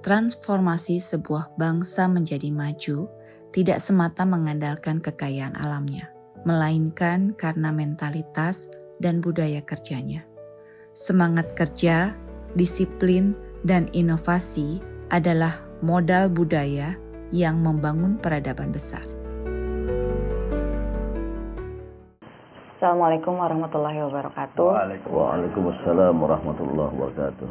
Transformasi sebuah bangsa menjadi maju tidak semata mengandalkan kekayaan alamnya, melainkan karena mentalitas dan budaya kerjanya. Semangat kerja, disiplin, dan inovasi adalah modal budaya yang membangun peradaban besar. Assalamualaikum warahmatullahi wabarakatuh. Waalaikumsalam warahmatullahi wabarakatuh.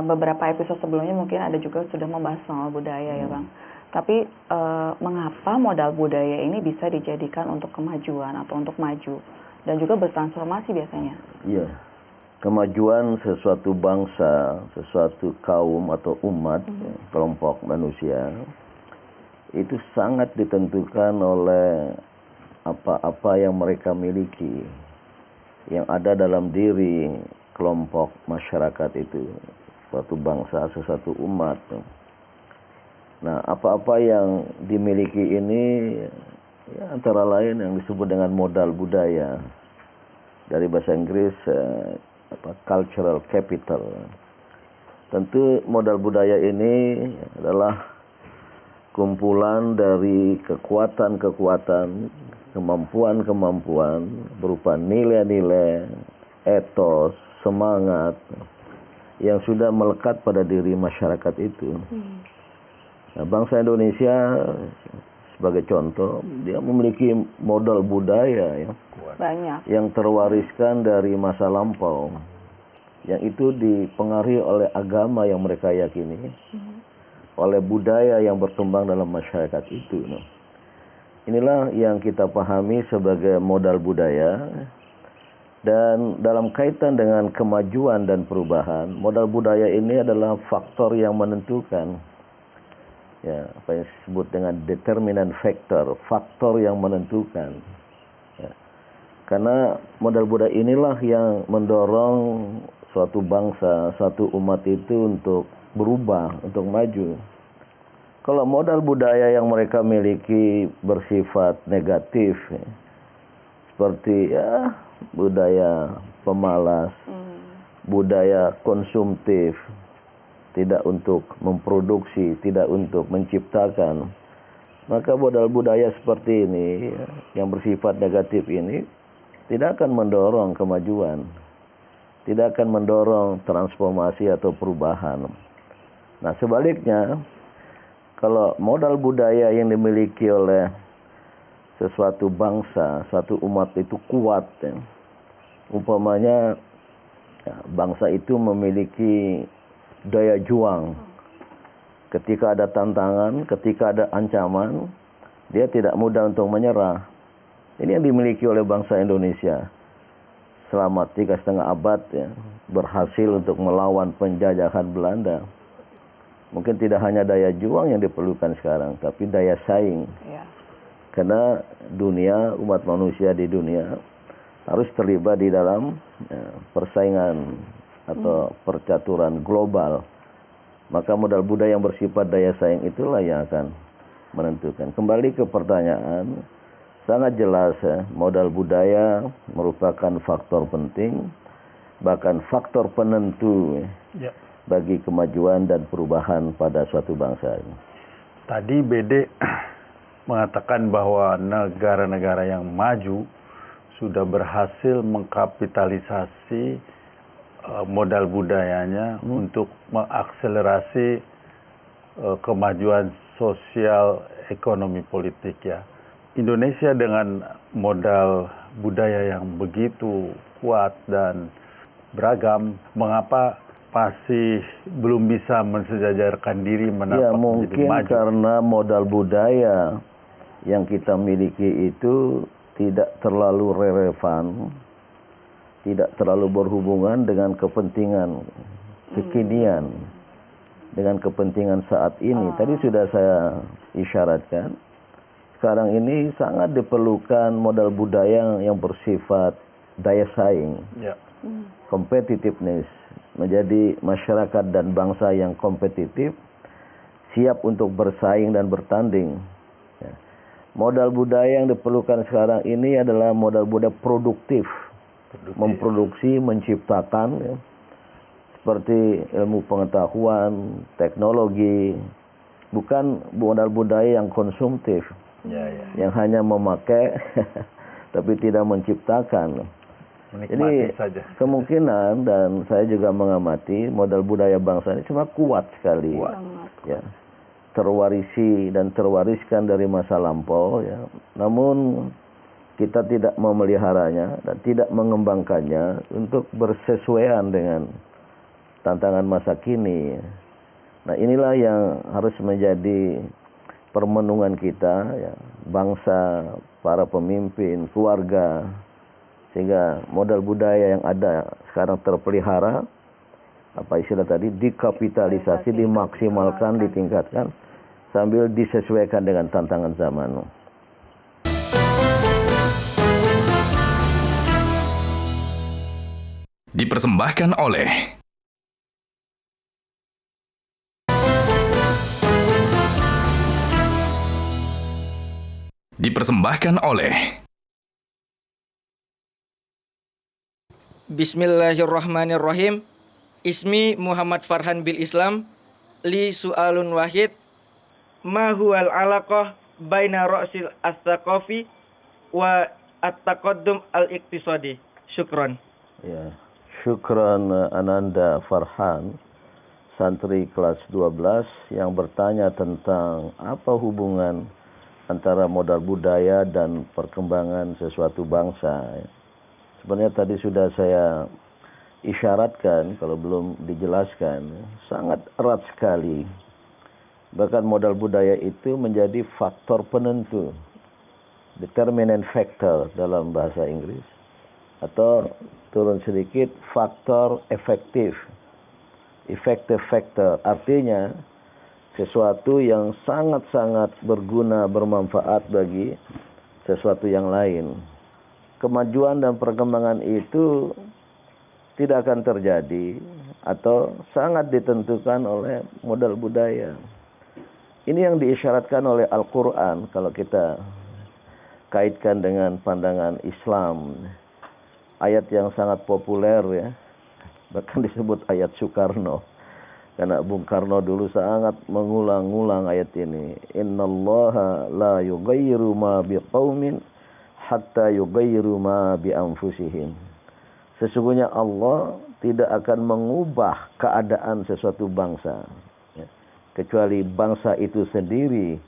Beberapa episode sebelumnya mungkin ada juga sudah membahas soal budaya ya Bang. Tapi mengapa modal budaya ini bisa dijadikan untuk kemajuan atau untuk maju dan juga bertransformasi biasanya? Iya, kemajuan sesuatu bangsa, sesuatu kaum atau umat, kelompok manusia itu sangat ditentukan oleh apa-apa yang mereka miliki, yang ada dalam diri kelompok masyarakat itu, suatu bangsa, sesuatu umat. Nah, apa-apa yang dimiliki ini ya, antara lain yang disebut dengan modal budaya. Dari bahasa Inggris cultural capital. Tentu modal budaya ini adalah kumpulan dari kekuatan-kekuatan, kemampuan-kemampuan berupa nilai-nilai, etos, semangat yang sudah melekat pada diri masyarakat itu. Nah, bangsa Indonesia sebagai contoh, dia memiliki modal budaya ya, Banyak. yang terwariskan dari masa lampau, yang itu dipengaruhi oleh agama yang mereka yakini, oleh budaya yang berkembang dalam masyarakat itu. Inilah yang kita pahami sebagai modal budaya. Dan dalam kaitan dengan kemajuan dan perubahan, modal budaya ini adalah faktor yang menentukan. Ya, apa yang disebut dengan determinant factor, faktor yang menentukan. Ya. Karena modal budaya inilah yang mendorong suatu bangsa, suatu umat itu untuk berubah, untuk maju. Kalau modal budaya yang mereka miliki bersifat negatif, ya, seperti ya, budaya pemalas, budaya konsumtif, tidak untuk memproduksi, tidak untuk menciptakan, maka modal budaya seperti ini yang bersifat negatif ini tidak akan mendorong kemajuan, tidak akan mendorong transformasi atau perubahan. Nah, sebaliknya, kalau modal budaya yang dimiliki oleh sesuatu bangsa, suatu umat itu kuat, ya. Umpamanya ya, bangsa itu memiliki daya juang. Ketika ada tantangan, ketika ada ancaman, dia tidak mudah untuk menyerah. Ini yang dimiliki oleh bangsa Indonesia selama 3,5 abad, ya, berhasil untuk melawan penjajahan Belanda. Mungkin tidak hanya daya juang yang diperlukan sekarang, tapi daya saing. Ya. Karena dunia, umat manusia di dunia harus terlibat di dalam persaingan atau percaturan global. Maka modal budaya yang bersifat daya saing itulah yang akan menentukan. Kembali ke pertanyaan, sangat jelas ya, modal budaya merupakan faktor penting, bahkan faktor penentu ya, bagi kemajuan dan perubahan pada suatu bangsa. Tadi BD mengatakan bahwa negara-negara yang maju sudah berhasil mengkapitalisasi modal budayanya untuk mengakselerasi kemajuan sosial, ekonomi, politik ya. Indonesia dengan modal budaya yang begitu kuat dan beragam, mengapa masih belum bisa mensejajarkan diri ya, mungkin maju? Karena modal budaya yang kita miliki itu tidak terlalu relevan, tidak terlalu berhubungan dengan kepentingan kekinian, dengan kepentingan saat ini. Tadi sudah saya isyaratkan, sekarang ini sangat diperlukan modal budaya yang bersifat daya saing, competitiveness, menjadi masyarakat dan bangsa yang kompetitif, siap untuk bersaing dan bertanding. Modal budaya yang diperlukan sekarang ini adalah modal budaya produktif. Memproduksi, menciptakan, ya, seperti ilmu pengetahuan, teknologi, bukan modal budaya yang konsumtif, yang hanya memakai tapi tidak menciptakan. Menikmati Jadi saja. kemungkinan, dan saya juga mengamati modal budaya bangsa ini cuma kuat sekali, ya, terwarisi dan terwariskan dari masa lampau, ya. Namun kita tidak memeliharanya dan tidak mengembangkannya untuk bersesuaian dengan tantangan masa kini. Nah, inilah yang harus menjadi permenungan kita, ya, bangsa, para pemimpin, keluarga, sehingga modal budaya yang ada sekarang terpelihara, apa istilah tadi, dikapitalisasi, dimaksimalkan, ditingkatkan, sambil disesuaikan dengan tantangan zaman. Dipersembahkan oleh Bismillahirrahmanirrahim. Ismi Muhammad Farhan bil Islam. Li su'alun wahid. Ma huwal alaqah baina ra'sil as-saqafi wa at-taqaddum al-iqtisadi. Syukron. Ya, syukran Ananda Farhan, santri kelas 12 yang bertanya tentang apa hubungan antara modal budaya dan perkembangan sesuatu bangsa. Sebenarnya tadi sudah saya isyaratkan, kalau belum dijelaskan, sangat erat sekali. Bahkan modal budaya itu menjadi faktor penentu, determinant factor dalam bahasa Inggris, atau turun sedikit, faktor efektif, effective factor. Artinya sesuatu yang sangat-sangat berguna, bermanfaat bagi sesuatu yang lain. Kemajuan dan perkembangan itu tidak akan terjadi atau sangat ditentukan oleh modal budaya. Ini yang diisyaratkan oleh Al-Quran kalau kita kaitkan dengan pandangan Islam. Ayat yang sangat populer, ya, bahkan disebut ayat Soekarno, karena Bung Karno dulu sangat mengulang-ulang ayat ini. Innallaha la yughayyiru ma biqaumin hatta yughayyiru ma bi anfusihim. Sesungguhnya Allah tidak akan mengubah keadaan sesuatu bangsa, ya, kecuali bangsa itu sendiri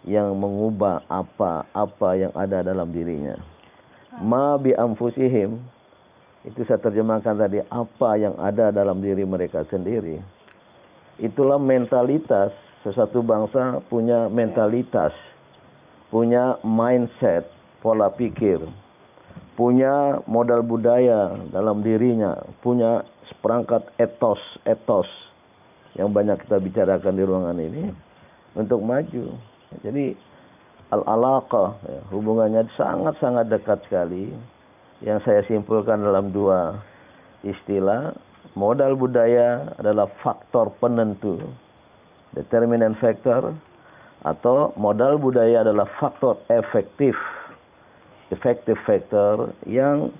yang mengubah apa yang ada dalam dirinya. Ma bi anfusihim, itu saya terjemahkan tadi, apa yang ada dalam diri mereka sendiri. Itulah mentalitas. Sesuatu bangsa punya mentalitas, punya mindset, pola pikir, punya modal budaya dalam dirinya, punya seperangkat etos yang banyak kita bicarakan di ruangan ini untuk maju. Jadi al-alaqah, ya, hubungannya sangat-sangat dekat sekali. Yang saya simpulkan dalam dua istilah, modal budaya adalah faktor penentu, determinant factor, atau modal budaya adalah faktor efektif, effective factor, yang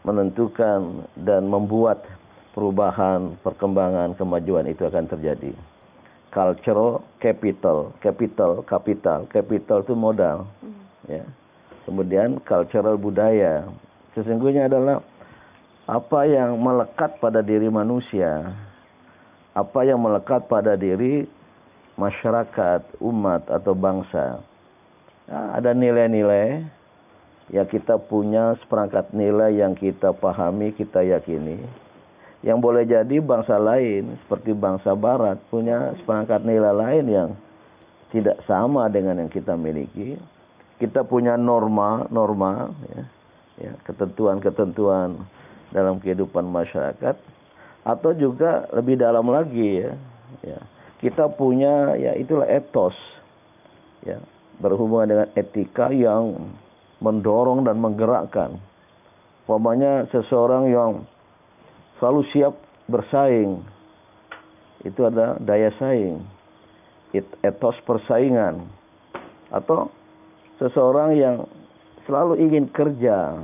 menentukan dan membuat perubahan, perkembangan, kemajuan itu akan terjadi. Cultural capital itu modal, ya. Kemudian cultural budaya, sesungguhnya adalah apa yang melekat pada diri manusia, apa yang melekat pada diri masyarakat, umat atau bangsa. Nah, ada nilai-nilai, ya, kita punya seperangkat nilai yang kita pahami, kita yakini. Yang boleh jadi bangsa lain seperti bangsa barat punya seperangkat nilai lain yang tidak sama dengan yang kita miliki. Kita punya norma, ya, ketentuan dalam kehidupan masyarakat, atau juga lebih dalam lagi, ya, kita punya, ya, itulah etos, ya, berhubungan dengan etika yang mendorong dan menggerakkan. Umpamanya seseorang yang selalu siap bersaing, itu ada daya saing, etos persaingan. Atau seseorang yang selalu ingin kerja,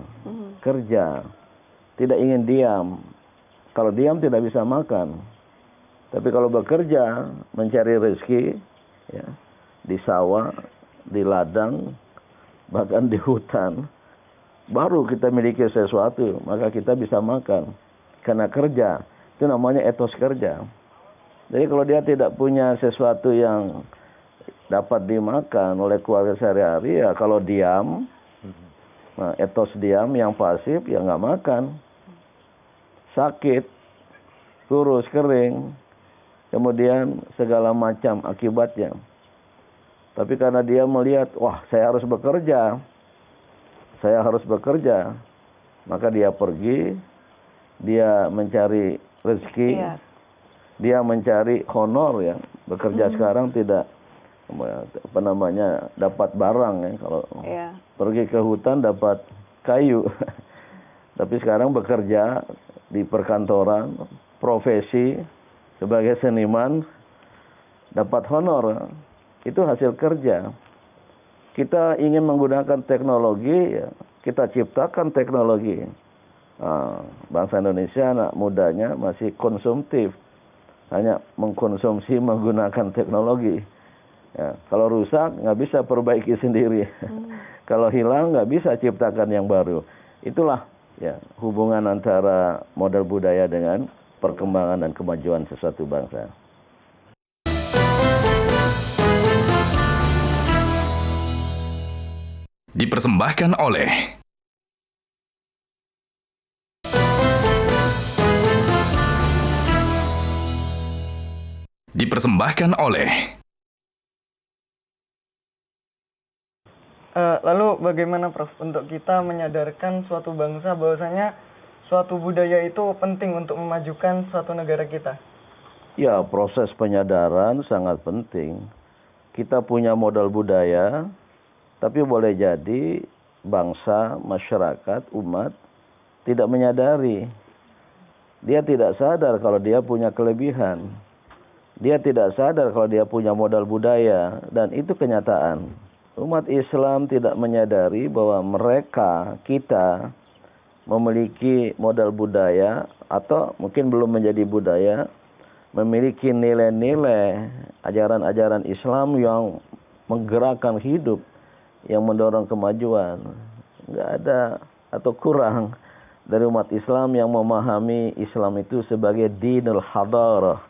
tidak ingin diam. Kalau diam tidak bisa makan. Tapi kalau bekerja, mencari rezeki, ya, di sawah, di ladang, bahkan di hutan, baru kita miliki sesuatu, maka kita bisa makan. Karena kerja, itu namanya etos kerja. Jadi kalau dia tidak punya sesuatu yang dapat dimakan oleh keluarga sehari-hari, ya kalau diam, nah, etos diam yang pasif, ya nggak makan. Sakit, kurus, kering, kemudian segala macam akibatnya. Tapi karena dia melihat, wah saya harus bekerja, maka dia pergi, dia mencari rezeki, dia mencari honor ya. Bekerja sekarang tidak dapat barang ya. Kalau pergi ke hutan dapat kayu. Tapi sekarang bekerja di perkantoran, profesi sebagai seniman dapat honor. Itu hasil kerja. Kita ingin menggunakan teknologi, ya, kita ciptakan teknologi. Bangsa Indonesia anak mudanya masih konsumtif, hanya mengkonsumsi menggunakan teknologi. Ya, kalau rusak nggak bisa perbaiki sendiri, kalau hilang nggak bisa ciptakan yang baru. Itulah ya hubungan antara modal budaya dengan perkembangan dan kemajuan sesuatu bangsa. Dipersembahkan oleh Lalu bagaimana Prof untuk kita menyadarkan suatu bangsa bahwasanya suatu budaya itu penting untuk memajukan suatu negara kita? Ya, proses penyadaran sangat penting. Kita punya modal budaya, tapi boleh jadi bangsa, masyarakat, umat tidak menyadari. Dia tidak sadar kalau dia punya kelebihan. Dia tidak sadar kalau dia punya modal budaya, dan itu kenyataan. Umat Islam tidak menyadari bahwa kita memiliki modal budaya, atau mungkin belum menjadi budaya, memiliki nilai-nilai ajaran-ajaran Islam yang menggerakkan hidup, yang mendorong kemajuan. Nggak ada atau kurang dari umat Islam yang memahami Islam itu sebagai dinul hadarah,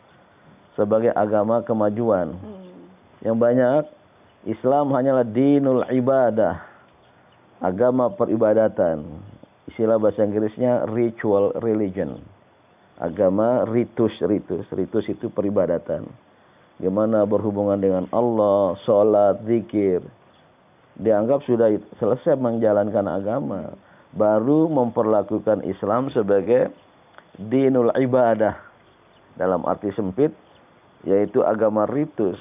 sebagai agama kemajuan. Yang banyak Islam hanyalah dinul ibadah, agama peribadatan. Istilah bahasa Inggrisnya ritual religion. Agama ritus itu peribadatan. Gimana berhubungan dengan Allah, sholat, zikir. Dianggap sudah selesai menjalankan agama. Baru memperlakukan Islam sebagai dinul ibadah. Dalam arti sempit, yaitu agama ritus.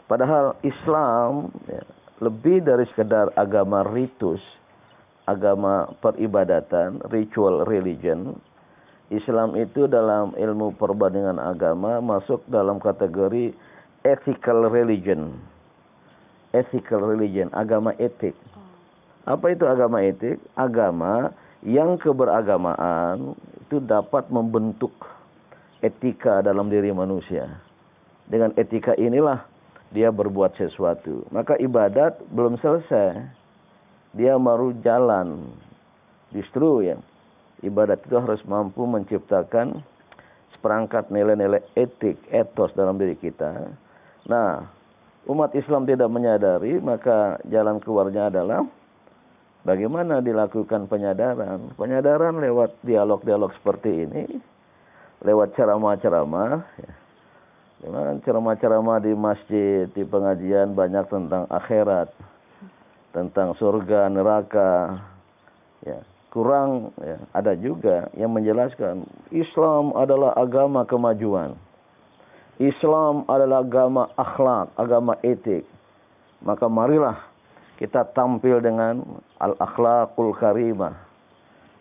Padahal Islam ya, lebih dari sekedar agama ritus, agama peribadatan, ritual religion. Islam itu dalam ilmu perbandingan agama masuk dalam kategori ethical religion. Ethical religion, agama etik. Apa itu agama etik? Agama yang keberagamaan itu dapat membentuk etika dalam diri manusia. Dengan etika inilah dia berbuat sesuatu. Maka ibadat belum selesai. Dia baru jalan. Justru ya, ibadat itu harus mampu menciptakan seperangkat nilai-nilai etik, etos dalam diri kita. Nah, umat Islam tidak menyadari, maka jalan keluarnya adalah bagaimana dilakukan penyadaran. Penyadaran lewat dialog-dialog seperti ini, lewat ceramah-ceramah, ya. Ceramah-ceramah di masjid, di pengajian banyak tentang akhirat, tentang surga, neraka. Ya, kurang ya, ada juga yang menjelaskan Islam adalah agama kemajuan. Islam adalah agama akhlak, agama etik. Maka marilah kita tampil dengan al-akhlaqul karimah.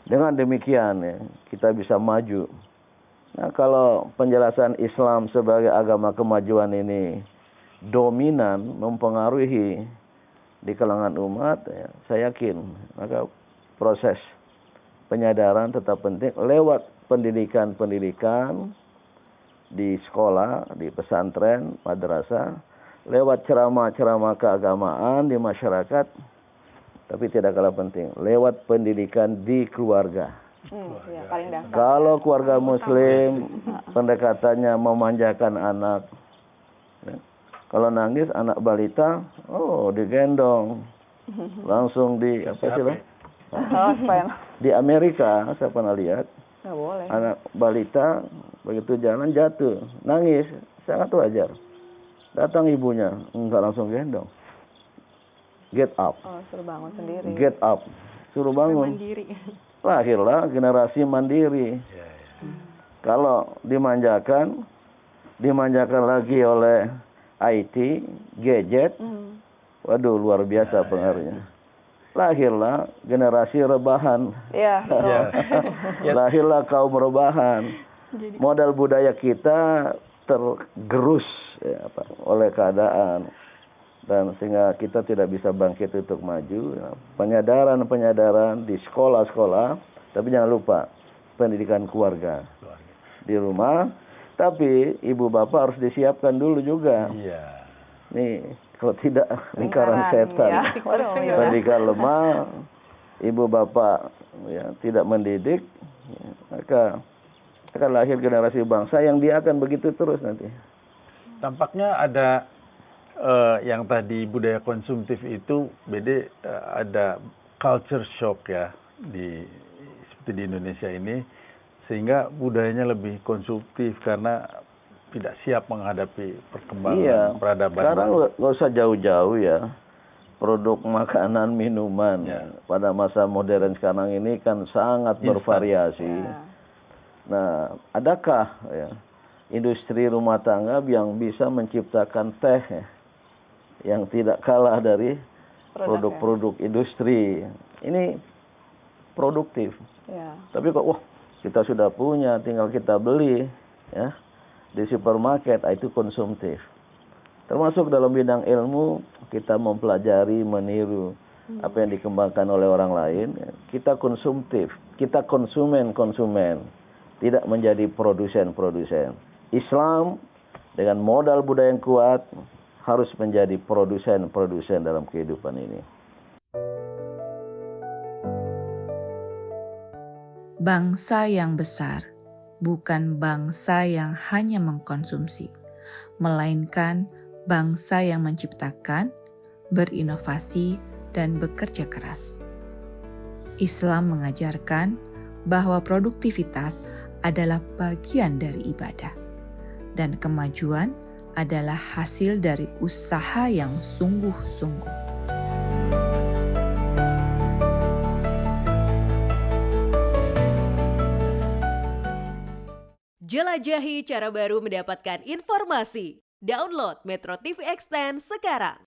Dengan demikian ya, kita bisa maju. Nah, kalau penjelasan Islam sebagai agama kemajuan ini dominan, mempengaruhi di kalangan umat, ya, saya yakin maka proses penyadaran tetap penting lewat pendidikan-pendidikan di sekolah, di pesantren, madrasah, lewat ceramah-ceramah keagamaan di masyarakat, tapi tidak kalah penting, lewat pendidikan di keluarga. Ya, paling dasar. Kalau keluarga muslim, pendekatannya memanjakan anak. Ya. Kalau nangis anak balita, digendong. Langsung di, apa sih lah? Di Amerika, saya pernah lihat, Nggak boleh. anak balita begitu jalan jatuh, nangis, sangat wajar. Datang ibunya, enggak langsung gendong. Get up, Suruh bangun sendiri. get up, suruh bangun. Lahirlah generasi mandiri. Kalau dimanjakan lagi oleh IT, gadget, waduh luar biasa pengaruhnya. Lahirlah generasi rebahan. Iya. Lahirlah kaum rebahan. Modal budaya kita tergerus oleh keadaan, dan sehingga kita tidak bisa bangkit untuk maju. Penyadaran di sekolah-sekolah, tapi jangan lupa pendidikan keluarga di rumah. Tapi ibu bapak harus disiapkan dulu juga. Nih, kalau tidak lingkaran setan, pendidikan lemah, ibu bapak tidak mendidik, maka akan lahir generasi bangsa yang dia akan begitu terus nanti. Tampaknya ada yang tadi budaya konsumtif itu, BD, ada culture shock ya seperti di Indonesia ini, sehingga budayanya lebih konsumtif karena tidak siap menghadapi perkembangan peradaban. Sekarang nggak usah jauh-jauh ya. Produk makanan, minuman pada masa modern sekarang ini kan sangat bervariasi. Nah, adakah industri rumah tangga yang bisa menciptakan teh yang tidak kalah dari produk-produk industri? Ini produktif. Tapi kok kita sudah punya, tinggal kita beli ya di supermarket, itu konsumtif. Termasuk dalam bidang ilmu, kita mempelajari, meniru apa yang dikembangkan oleh orang lain. Kita konsumtif, kita konsumen, tidak menjadi produsen. Islam dengan modal budaya yang kuat harus menjadi produsen dalam kehidupan ini. Bangsa yang besar bukan bangsa yang hanya mengkonsumsi, melainkan bangsa yang menciptakan, berinovasi, dan bekerja keras. Islam mengajarkan bahwa produktivitas adalah bagian dari ibadah, dan kemajuan adalah hasil dari usaha yang sungguh-sungguh. Jelajahi cara baru mendapatkan informasi. Download Metro TV Extend sekarang.